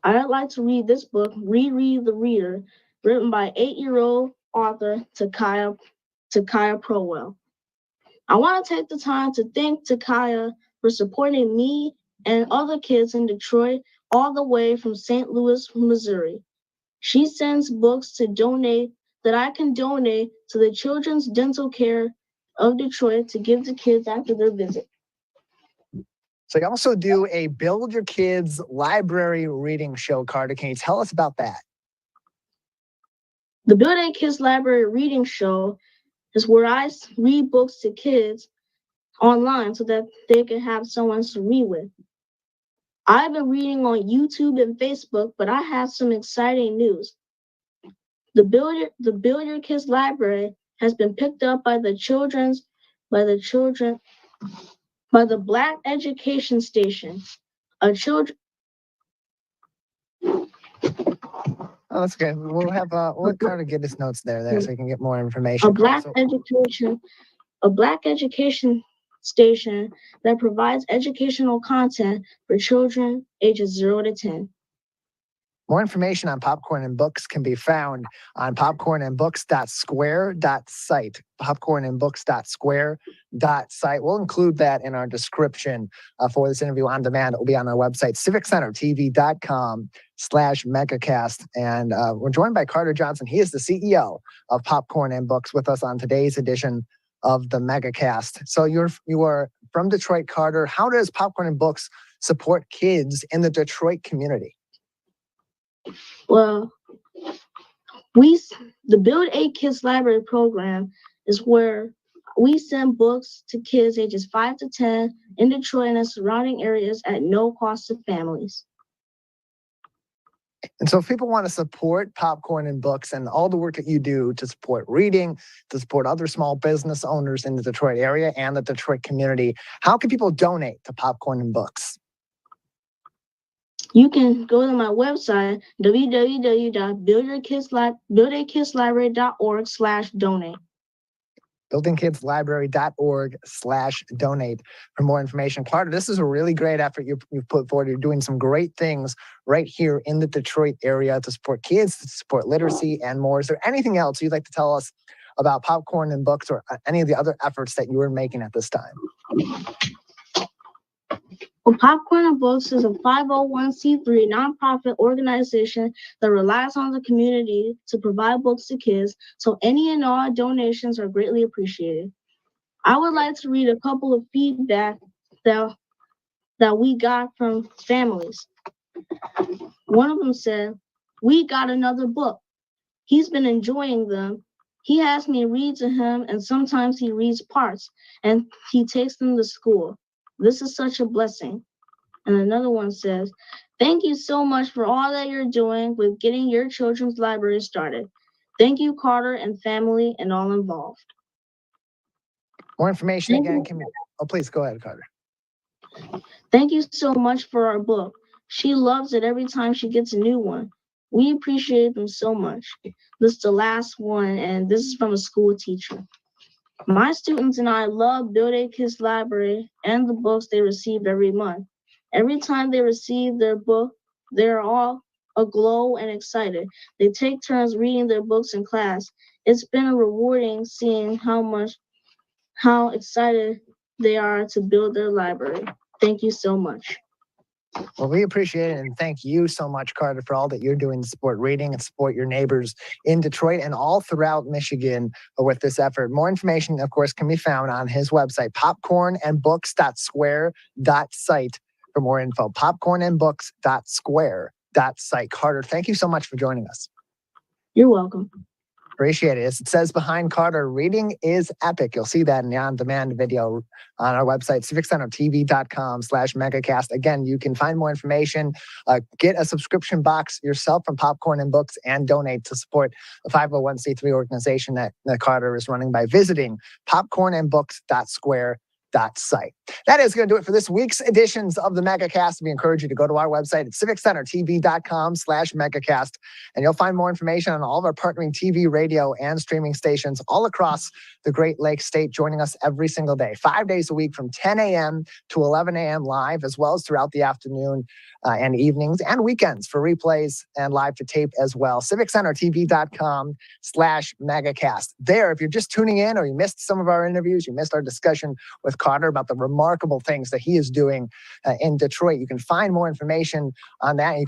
I like to read this book, Reread the Reader, written by 8-year-old author Takaya Prowell. I want to take the time to thank Takaya for supporting me and other kids in Detroit all the way from St. Louis, Missouri. She sends books that I can donate to the Children's Dental Care of Detroit to give to kids after their visit. So you also do a Build Your Kids library reading show, Carter. Can you tell us about that? The Build Your Kids library reading show is where I read books to kids online so that they can have someone to read with. I've been reading on YouTube and Facebook, but I have some exciting news. The Build Your Kids library has been picked up by the Children's by the Black Education Station. A children Oh, that's good. We'll have we'll kind of get his notes there so you can get more information. a black education station that provides educational content for children ages 0 to 10. More information on Popcorn and Books can be found on popcornandbooks.square.site. Popcornandbooks.square.site. We'll include that in our description for this interview on demand. It will be on our website, civiccentertv.com/megacast. And we're joined by Carter Johnson. He is the CEO of Popcorn and Books with us on today's edition of the Megacast. So you are from Detroit, Carter. How does Popcorn and Books support kids in the Detroit community? Well, the Build a Kids Library program is where we send books to kids ages 5 to 10 in Detroit and the surrounding areas at no cost to families. And so if people want to support Popcorn and Books and all the work that you do to support reading, to support other small business owners in the Detroit area and the Detroit community, how can people donate to Popcorn and Books? You can go to my website, www.buildakidslibrary.org/donate. buildingkidslibrary.org/donate for more information. Carter, this is a really great effort you've put forward. You're doing some great things right here in the Detroit area to support kids, to support literacy and more. Is there anything else you'd like to tell us about Popcorn and Books or any of the other efforts that you are making at this time? Well, Popcorn and Books is a 501c3 nonprofit organization that relies on the community to provide books to kids, so any and all donations are greatly appreciated. I would like to read a couple of feedback that we got from families. One of them said, "We got another book. He's been enjoying them. He has me read to him, and sometimes he reads parts, and he takes them to school. This is such a blessing." And another one says, "Thank you so much for all that you're doing with getting your children's library started. Thank you, Carter and family and all involved." More information again. Please go ahead, Carter. "Thank you so much for our book. She loves it every time she gets a new one. We appreciate them so much." This is the last one, and this is from a school teacher. "My students and I love Build a Kids Library and the books they receive every month. Every time they receive their book, they're all aglow and excited. They take turns reading their books in class. It's been rewarding seeing how excited they are to build their library. Thank you so much." Well, we appreciate it, and thank you so much, Carter, for all that you're doing to support reading and support your neighbors in Detroit and all throughout Michigan with this effort. More information, of course, can be found on his website, popcornandbooks.square.site for more info. popcornandbooks.square.site. Carter, thank you so much for joining us. You're welcome. Appreciate it. As it says behind Carter, reading is epic. You'll see that in the on-demand video on our website, civiccentertv.com/megacast. Again, you can find more information, get a subscription box yourself from Popcorn and Books, and donate to support the 501c3 organization that Carter is running by visiting popcornandbooks.square.site. That is going to do it for this week's editions of the Megacast. We encourage you to go to our website at civiccentertv.com/megacast, and you'll find more information on all of our partnering TV, radio, and streaming stations all across the Great Lakes state, joining us every single day, 5 days a week from 10 a.m. to 11 a.m. live, as well as throughout the afternoon and evenings and weekends for replays and live to tape as well. civiccentertv.com/megacast. There, if you're just tuning in or you missed some of our interviews, you missed our discussion with Carter about the remarkable things that he is doing in Detroit, you can find more information on that. You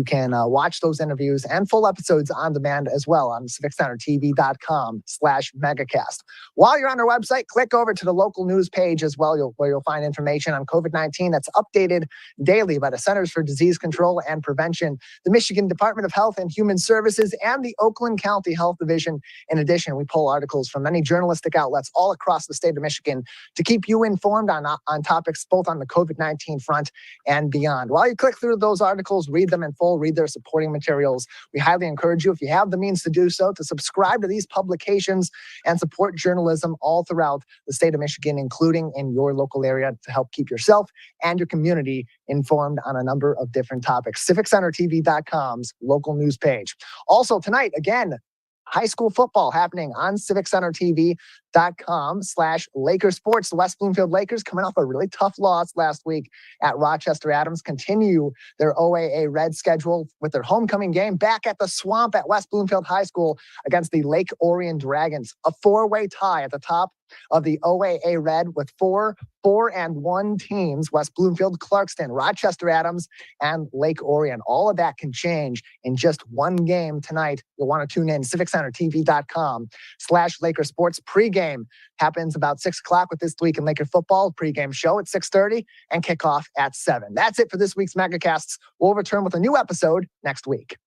can watch those interviews and full episodes on demand as well on civiccentertv.com/megacast. While you're on our website, click over to the local news page as well, where you'll find information on COVID-19 that's updated daily by the Centers for Disease Control and Prevention, the Michigan Department of Health and Human Services, and the Oakland County Health Division. In addition, we pull articles from many journalistic outlets all across the state of Michigan to keep keep you informed on topics both on the COVID-19 front and beyond. While you click through those articles, read them in full, read their supporting materials, we highly encourage you, if you have the means to do so, to subscribe to these publications and support journalism all throughout the state of Michigan, including in your local area, to help keep yourself and your community informed on a number of different topics. CivicCenterTV.com's local news page. Also tonight, again, high school football happening on CivicCenterTV.com/Lakers Sports. The West Bloomfield Lakers, coming off a really tough loss last week at Rochester Adams, continue their OAA Red schedule with their homecoming game back at the Swamp at West Bloomfield High School against the Lake Orion Dragons. A four-way tie at the top of the OAA Red with 4-4-1 teams: West Bloomfield, Clarkston, Rochester Adams, and Lake Orion. All of that can change in just one game tonight. You'll want to tune in. CivicCenterTV.com/Lakers Sports. Pregame happens about 6 o'clock with This Week in Laker Football. Pregame show at 6:30 and kickoff at 7. That's it for this week's Megacasts. We'll return with a new episode next week.